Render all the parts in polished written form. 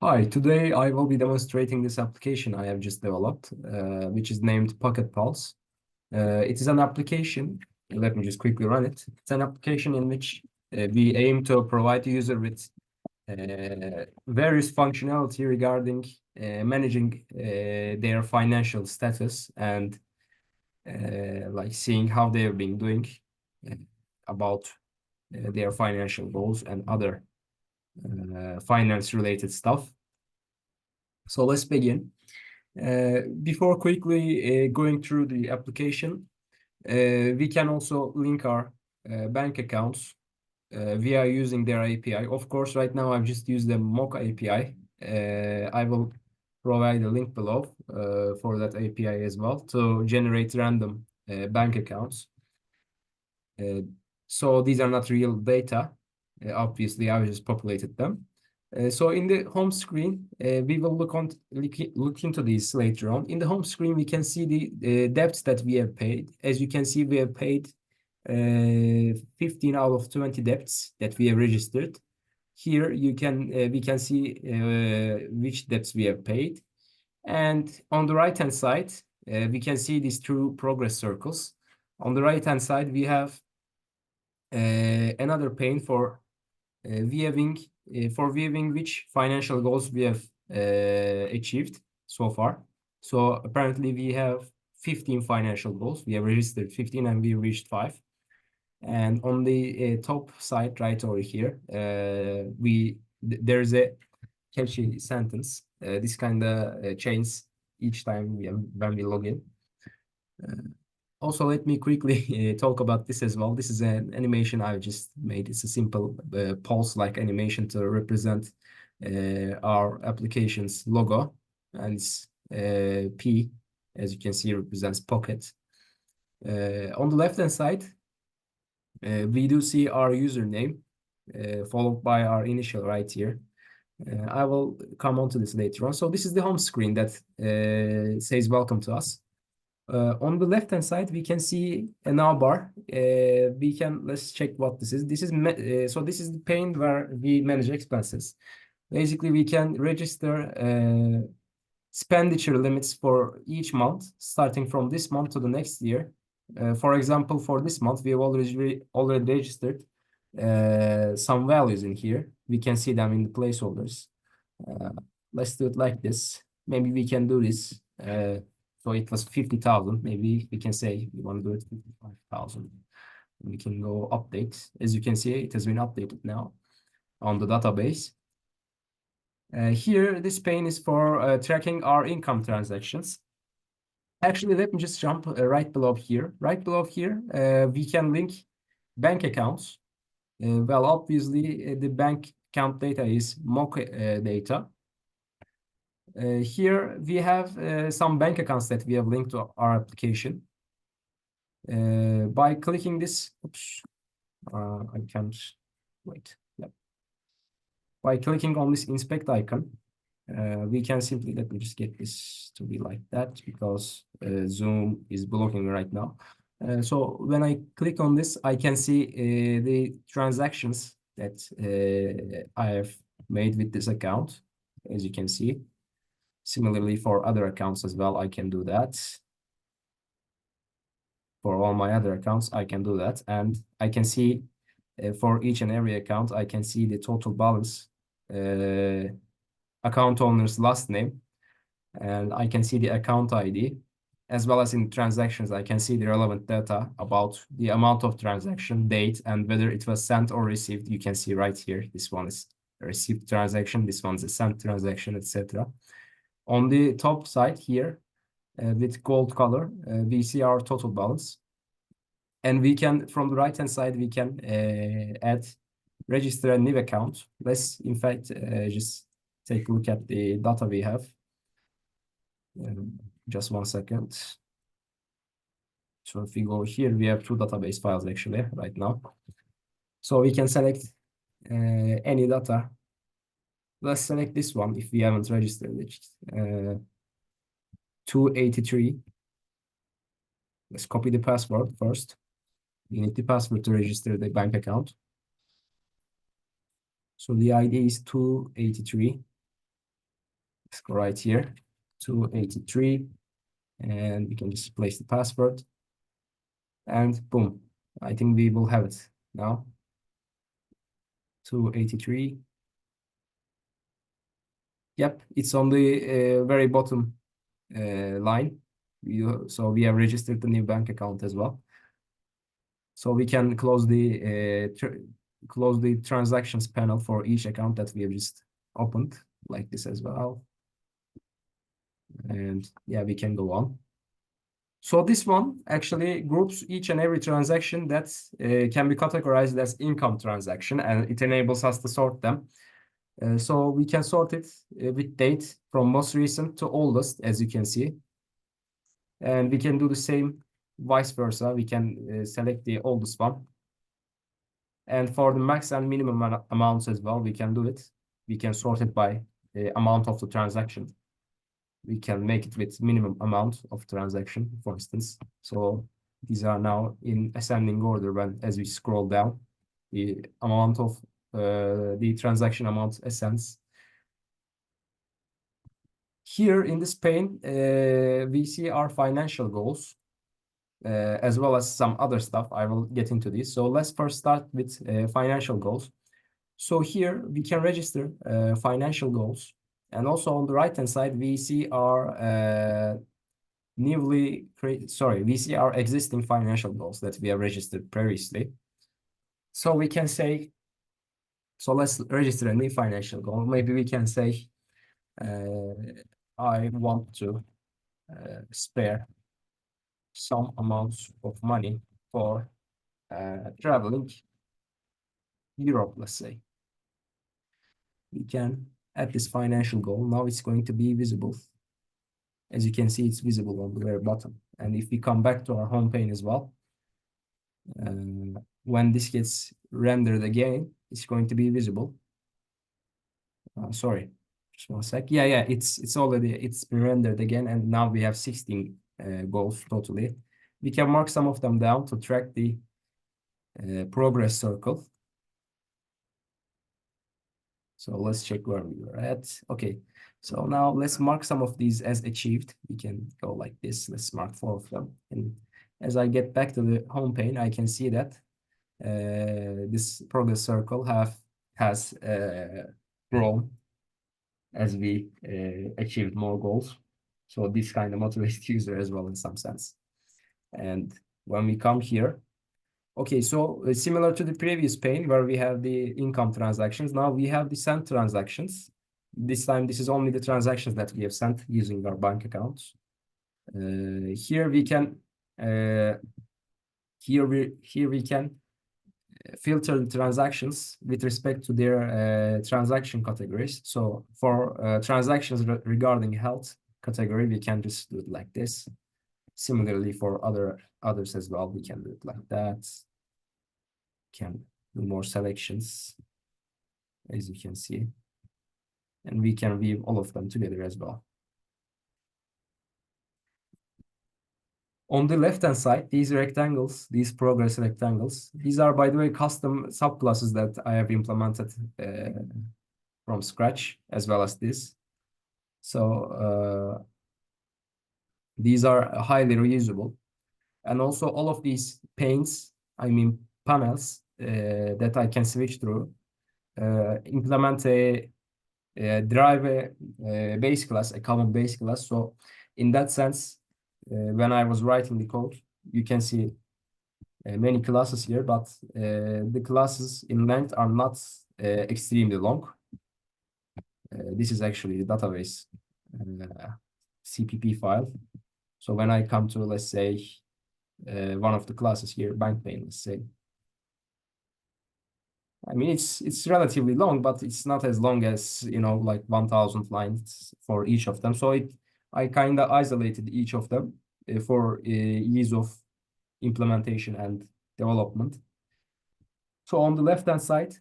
Hi, today I will be demonstrating this application I have just developed, which is named Pocket Pulse. It is an application. Let me just quickly run it. It's an application in which we aim to provide the user with various functionality regarding managing their financial status and like seeing how they have been doing uh, about their financial goals and other finance-related stuff. So let's begin. Before quickly going through the application, we can also link our bank accounts via using their API. Of course, right now I've just used the Mocha API. I will provide a link below for that API as well to generate random bank accounts. So these are not real data. Obviously, I just populated them. So in the home screen, we will look into these later on. In the home screen, we can see the debts that we have paid. As you can see, we have paid 15 out of 20 debts that we have registered. Here we can see which debts we have paid. And on the right-hand side, we can see these two progress circles. On the right-hand side, we have another pane for viewing which financial goals we have achieved so far. So apparently we have 15 financial goals. We have registered 15 and we reached 5. And on the top side right over here, there's a catchy sentence. This kind of changes each time when we log in. Also, let me quickly talk about this as well. This is an animation I've just made. It's a simple pulse-like animation to represent our application's logo. And it's P, as you can see, represents Pocket. On the left-hand side, we do see our username, followed by our initial right here. I will come on to this later on. So this is the home screen that says welcome to us. On the left-hand side, we can see a navbar. Let's check what this is. This is the pane where we manage expenses. Basically, we can register expenditure limits for each month, starting from this month to the next year. For example, for this month, we have already registered some values in here. We can see them in the placeholders. Let's do it like this. Maybe we can do this. So it was 50,000. Maybe we can say we want to do it 55,000. We can go update. As you can see, it has been updated now on the database. Here, this pane is for tracking our income transactions. Actually, let me just jump right below here. Right below here, we can link bank accounts. Well, obviously, the bank account data is Mocha data. Here we have some bank accounts that we have linked to our application. By clicking this, I can't wait. Yep. By clicking on this inspect icon, we can simply, let me just get this to be like that because Zoom is blocking right now. So when I click on this, I can see the transactions that I have made with this account, as you can see. Similarly, for other accounts as well, I can do that. For all my other accounts, I can do that. And I can see for each and every account, I can see the total balance, account owner's last name, and I can see the account ID, as well as in transactions, I can see the relevant data about the amount of transaction, date, and whether it was sent or received. You can see right here, this one is a received transaction, this one's a sent transaction, etc. On the top side here, with gold color, we see our total balance. And we can, from the right-hand side, we can register a new account. Let's, in fact, just take a look at the data we have. Just 1 second. So if we go here, we have 2 database files actually right now. So we can select any data. Let's select this one if we haven't registered it. 283. Let's copy the password first. You need the password to register the bank account. So the ID is 283. Let's go right here, 283, and we can just place the password, and boom, I think we will have it now. 283. Yep, it's on the very bottom line. So we have registered the new bank account as well. So we can close the transactions panel for each account that we have just opened, like this as well. And yeah, we can go on. So this one actually groups each and every transaction that can be categorized as income transaction, and it enables us to sort them. So we can sort it with date from most recent to oldest, as you can see. And we can do the same vice versa. We can select the oldest one. And for the max and minimum amounts as well, we can do it. We can sort it by amount of the transaction. We can make it with minimum amount of transaction, for instance. So these are now in ascending order when, as we scroll down, the amount of the transaction amount ascends. Here in this pane, we see our financial goals, as well as some other stuff. I will get into this. So let's first start with financial goals. So here we can register financial goals. And also on the right-hand side, we see our we see our existing financial goals that we have registered previously. So we can say, so let's register a new financial goal. Maybe we can say, I want to spare some amounts of money for traveling Europe, let's say. We can add this financial goal. Now it's going to be visible. As you can see, it's visible on the very bottom. And if we come back to our home pane as well, when this gets rendered again, it's going to be visible. Sorry, just one sec. Yeah, it's been rendered again, and now we have 16 goals totally. We can mark some of them down to track the progress circle. So let's check where we were at. Okay, so now let's mark some of these as achieved. We can go like this. Let's mark 4 of them. And as I get back to the home pane, I can see that this progress circle has grown as we achieved more goals. So this kind of motivates the user as well in some sense. And when we come here, okay, so similar to the previous pane where we have the income transactions, now we have the sent transactions. This time, this is only the transactions that we have sent using our bank accounts. Here we can filter the transactions with respect to their transaction categories. So for transactions regarding health category, we can just do it like this. Similarly, for others as well, we can do it like that. Can do more selections, as you can see. And we can weave all of them together as well. On the left-hand side, these rectangles, these progress rectangles, these are, by the way, custom subclasses that I have implemented from scratch, as well as this. So these are highly reusable. And also all of these panes, I mean panels that I can switch through, implement a base class, a common base class. So in that sense, when I was writing the code, you can see many classes here, but the classes in length are not extremely long. This is actually the database CPP file. So when I come to, let's say, one of the classes here, bank pane, let's say, I mean, it's relatively long, but it's not as long as, like 1,000 lines for each of them. So I kind of isolated each of them for ease of implementation and development. So on the left-hand side,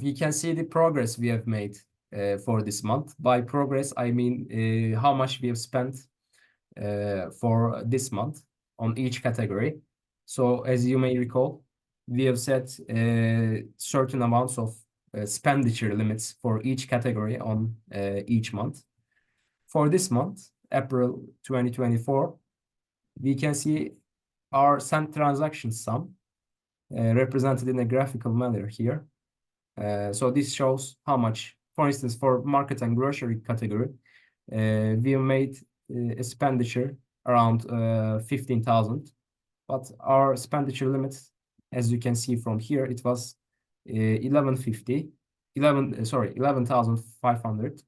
we can see the progress we have made for this month. By progress, I mean how much we have spent for this month on each category. So as you may recall, we have set certain amounts of expenditure limits for each category on each month. For this month, April 2024, we can see our sent transaction sum represented in a graphical manner here. So this shows how much, for instance, for market and grocery category, we made expenditure around 15,000, but our expenditure limit, as you can see from here, it was 11,500,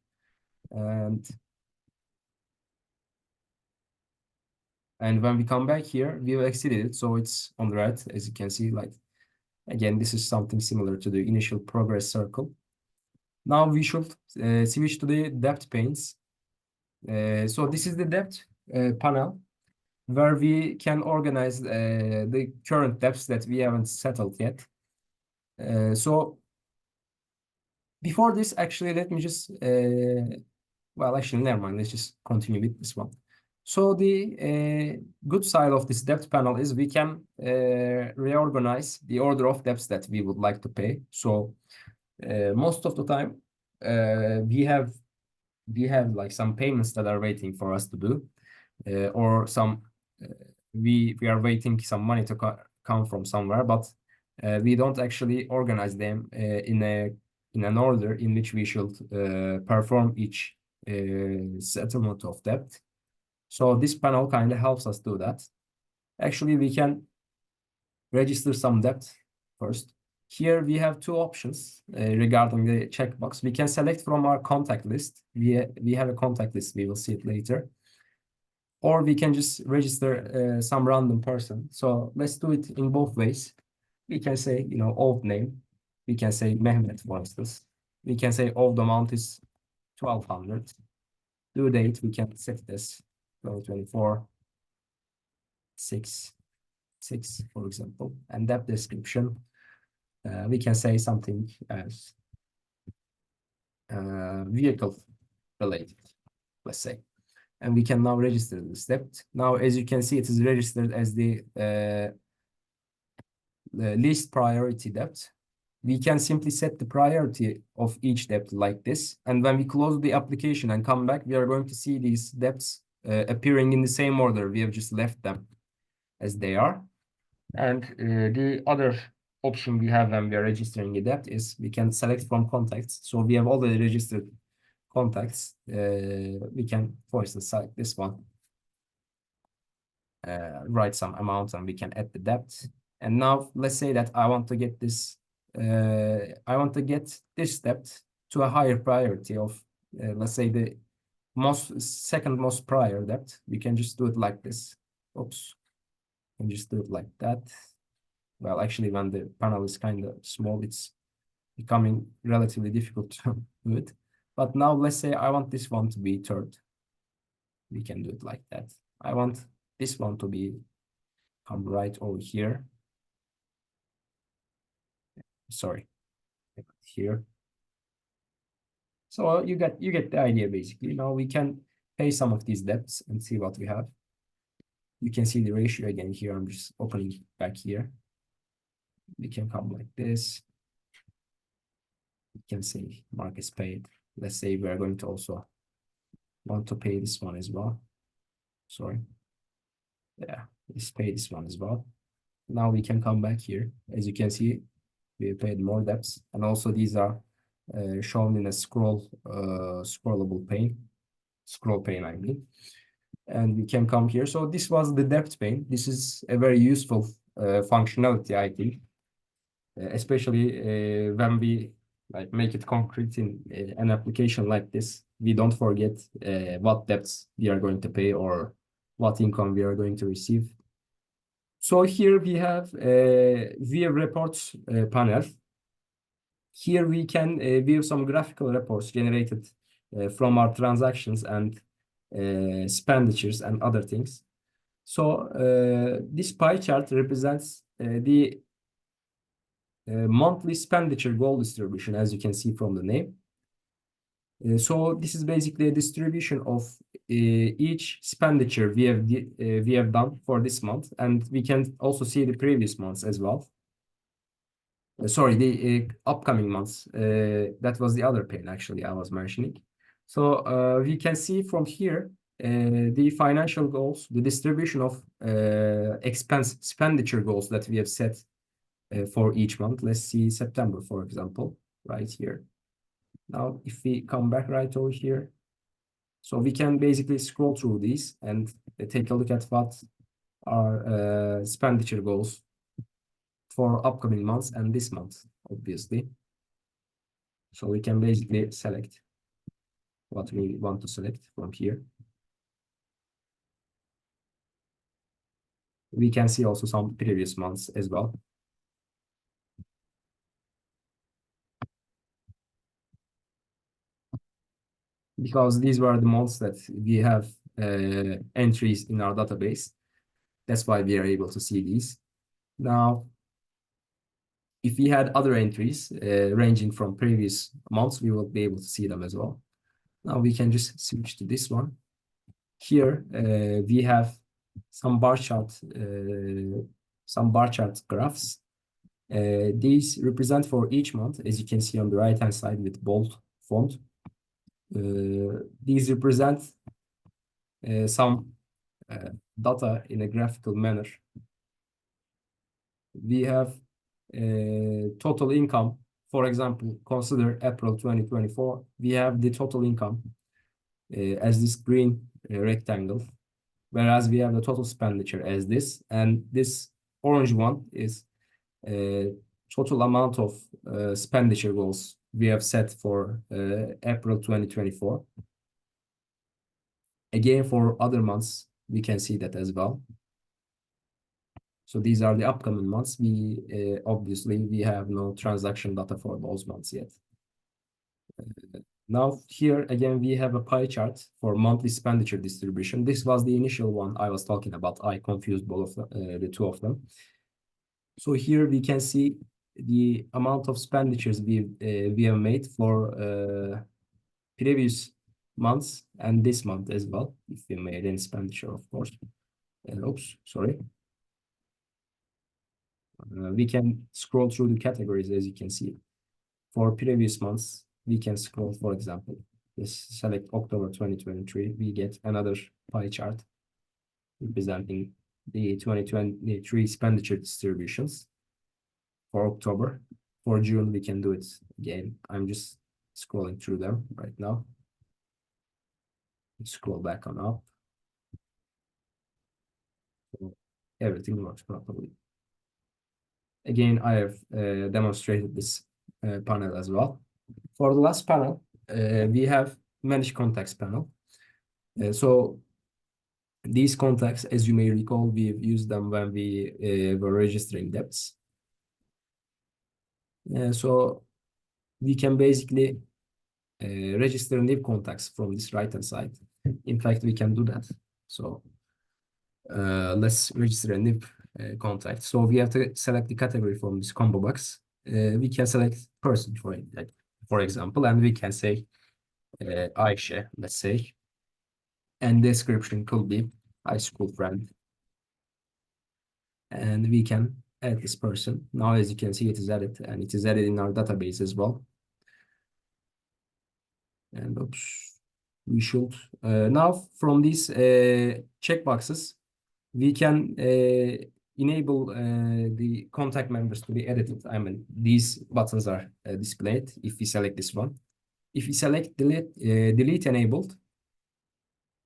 and when we come back here, we've exceeded it, so it's on the right, as you can see. Like, again, this is something similar to the initial progress circle. Now we should switch to the debt panes. So this is the debt panel, where we can organize the current debts that we haven't settled yet. So before this, actually, let me just, well, actually, never mind. Let's just continue with this one. So the good side of this debt panel is we can reorganize the order of debts that we would like to pay. So most of the time, we have like some payments that are waiting for us to do, or some we are waiting some money to come from somewhere, but we don't actually organize them in an order in which we should perform each settlement of debt. So this panel kind of helps us do that. Actually, we can register some debt first. Here we have two options regarding the checkbox. We can select from our contact list. We have a contact list. We will see it later. Or we can just register some random person. So let's do it in both ways. We can say, old name. We can say Mehmet, for instance. We can say old amount is 1,200. Due date, we can set this 2024 6 for example. And debt description, we can say something as vehicle related, let's say. And we can now register this debt. Now, as you can see, it is registered as the least priority debt. We can simply set the priority of each debt like this. And when we close the application and come back, we are going to see these debts appearing in the same order. We have just left them as they are. And the other option we have when we are registering a debt is we can select from contacts. So we have already registered contacts. We can, for instance, select this one, write some amount, and we can add the debt. And now let's say that I want to get this debt to a higher priority of, let's say, the second most prior debt. We can just do it like this. Oops. And just do it like that. Well, actually, when the panel is kind of small, it's becoming relatively difficult to do it. But now let's say I want this one to be third. We can do it like that. I want this one to come right over here. Sorry, here. So you get the idea basically. Now we can pay some of these debts and see what we have. You can see the ratio again here. I'm just opening back here. We can come like this. We can say mark is paid. Let's say we are going to also want to pay this one as well. Sorry. Yeah, let's pay this one as well. Now we can come back here. As you can see, we paid more debts, and also these are shown in a scrollable pane. Scroll pane, I mean. And we can come here. So this was the debt pane. This is a very useful functionality, I think, especially when we make it concrete in an application like this. We don't forget what debts we are going to pay or what income we are going to receive. So here we have view reports panel. Here we can view some graphical reports generated from our transactions and expenditures and other things. So this pie chart represents the monthly expenditure goal distribution, as you can see from the name. So this is basically a distribution of each expenditure we have done for this month, and we can also see the previous months as well. Sorry, the upcoming months. That was the other pane actually I was mentioning. So we can see from here the financial goals, the distribution of expenditure goals that we have set for each month. Let's see September, for example, right here. Now, if we come back right over here, so we can basically scroll through these and take a look at what are expenditure goals for upcoming months and this month, obviously. So we can basically select what we want to select from here. We can see also some previous months as well. Because these were the months that we have entries in our database. That's why we are able to see these. Now, if we had other entries ranging from previous months, we will be able to see them as well. Now we can just switch to this one. Here we have some bar chart graphs. These represent for each month, as you can see on the right-hand side with bold font. These represent some data in a graphical manner. We have total income. For example, consider April 2024. We have the total income as this green rectangle, whereas we have the total expenditure as this, and this orange one is total amount of expenditure goals we have set for April 2024. Again, for other months, we can see that as well. So these are the upcoming months. We obviously we have no transaction data for those months yet. Now here again we have a pie chart for monthly expenditure distribution. This was the initial one I was talking about. I confused both of the two of them. So here we can see the amount of expenditures we have made for previous months and this month as well. If we made an expenditure, of course. Oops, sorry. We can scroll through the categories as you can see. For previous months, we can scroll, for example, let's select October 2023. We get another pie chart representing the 2023 expenditure distributions for October. For June, we can do it again. I'm just scrolling through them right now. Scroll back on up. So everything works properly. Again, I have demonstrated this panel as well. For the last panel, we have manage contacts panel. So these contacts, as you may recall, we've used them when we were registering debts. So we can basically register new contacts from this right-hand side. In fact, we can do that. So let's register a new contact. So we have to select the category from this combo box. We can select person for example, and we can say Ayşe, let's say, and description could be high school friend, and we can add this person. Now, as you can see, it is added, and it is added in our database as well. And oops, we should now from these checkboxes, we can enable the contact members to be edited. I mean, these buttons are displayed if we select this one. If we select delete enabled,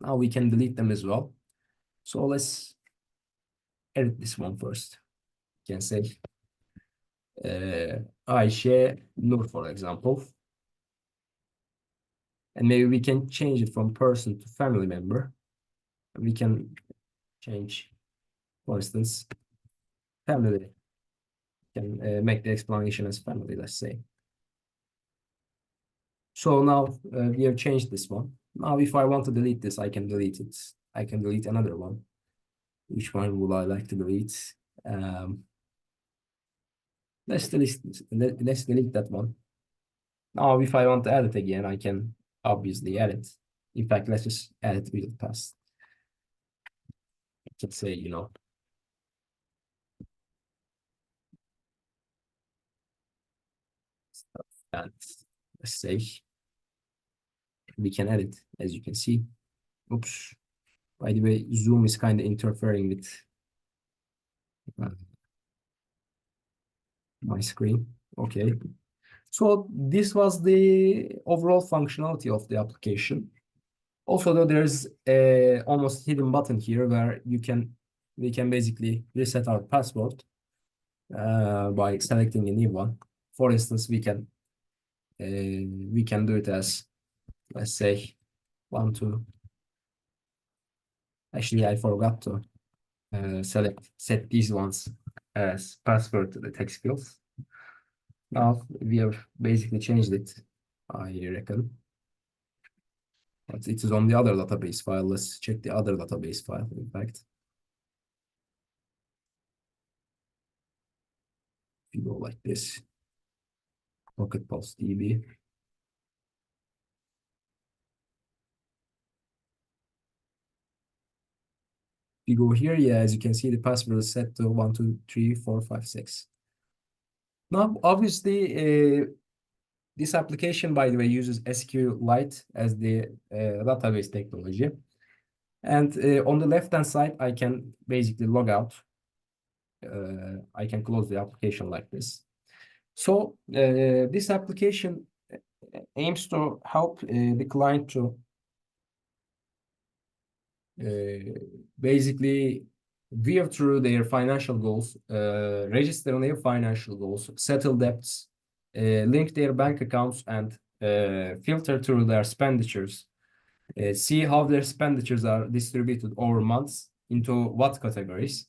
now we can delete them as well. So let's edit this one first. You can say Ayşe Nur, for example. And maybe we can change it from person to family member. We can change, for instance, family. Can make the explanation as family, let's say. So now we have changed this one. Now, if I want to delete this, I can delete it. I can delete another one. Which one would I like to delete? Let's delete that one. Now, if I want to add it again, I can obviously add it. In fact, let's just add it real fast. I can say, you know, And let's say we can edit, as you can see. Oops. By the way, Zoom is kind of interfering with uh, my screen. Okay. So this was the overall functionality of the application. Also, though, there's a almost hidden button here where we can basically reset our password by selecting a new one. For instance, we can do it as, let's say, 1, 2. Actually, I forgot to set these ones as password to the text fields. Now we have basically changed it, I reckon. But it is on the other database file. Let's check the other database file, in fact. If you go like this, Rocket Pulse DB. If you go here, yeah, as you can see, the password is set to 1, 2, 3, 4, 5, 6. Now, obviously, this application, by the way, uses SQLite as the database technology. And on the left-hand side, I can basically log out. I can close the application like this. So this application aims to help the client to basically view through their financial goals, register on their financial goals, settle debts, link their bank accounts, and filter through their expenditures. See how their expenditures are distributed over months into what categories.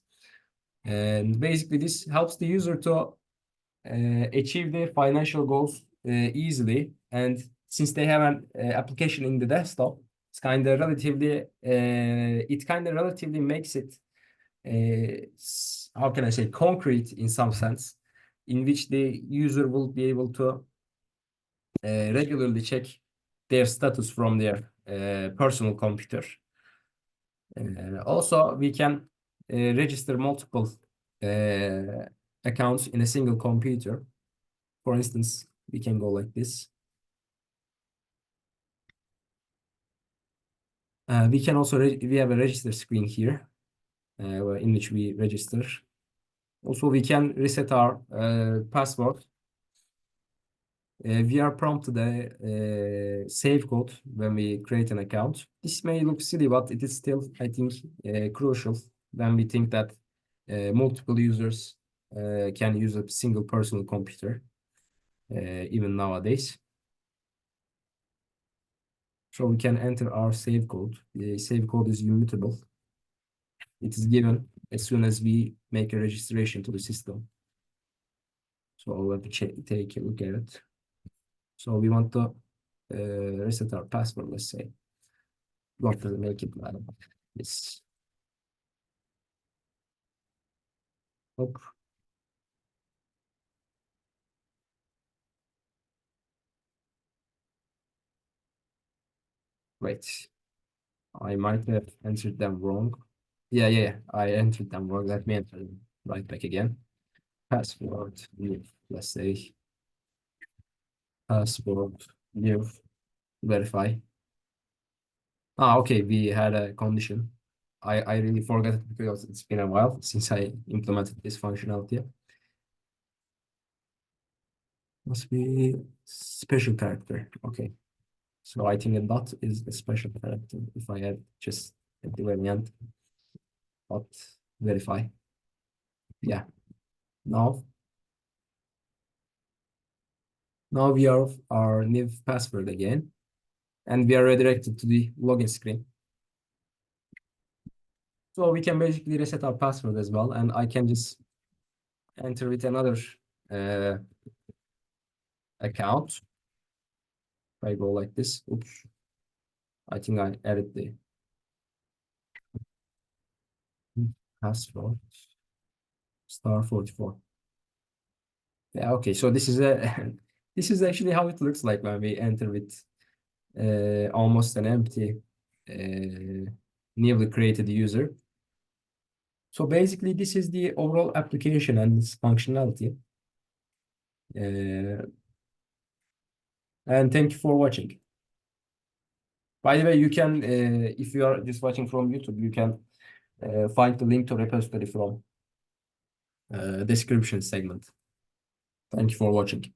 And basically, this helps the user to achieve their financial goals easily. And since they have an application in the desktop, it's kind of relatively makes it, how can I say, concrete in some sense, in which the user will be able to regularly check their status from their personal computer. Also, we can register multiple accounts in a single computer. For instance, we can go like this. We can also we have a register screen here in which we register. Also, we can reset our password. We are prompted a save code when we create an account. This may look silly, but it is still, I think, crucial when we think that multiple users can use a single personal computer, even nowadays. So we can enter our save code. The save code is immutable. It is given as soon as we make a registration to the system. So let me take a look at it. So we want to reset our password, let's say. Want to make it this. Hop. Wait, I might have entered them wrong. Yeah, I entered them wrong. Let me enter them right back again. Password, new, let's say. Password, new, verify. Okay, we had a condition. I really forgot it because it's been a while since I implemented this functionality. Must be special character. Okay. So I think a dot is a special character. If I add just at the very end, dot verify. Yeah. Now, now we are our new password again, and we are redirected to the login screen. So we can basically reset our password as well, and I can just enter with another uh, account. If I go like this, oops, I think I added the password star 44. Yeah, okay. So this is a this is actually how it looks like when we enter with almost an empty newly created user. So basically, this is the overall application and its functionality. And thank you for watching. By the way, you can, if you are just watching from YouTube, you can find the link to repository from description segment. Thank you for watching.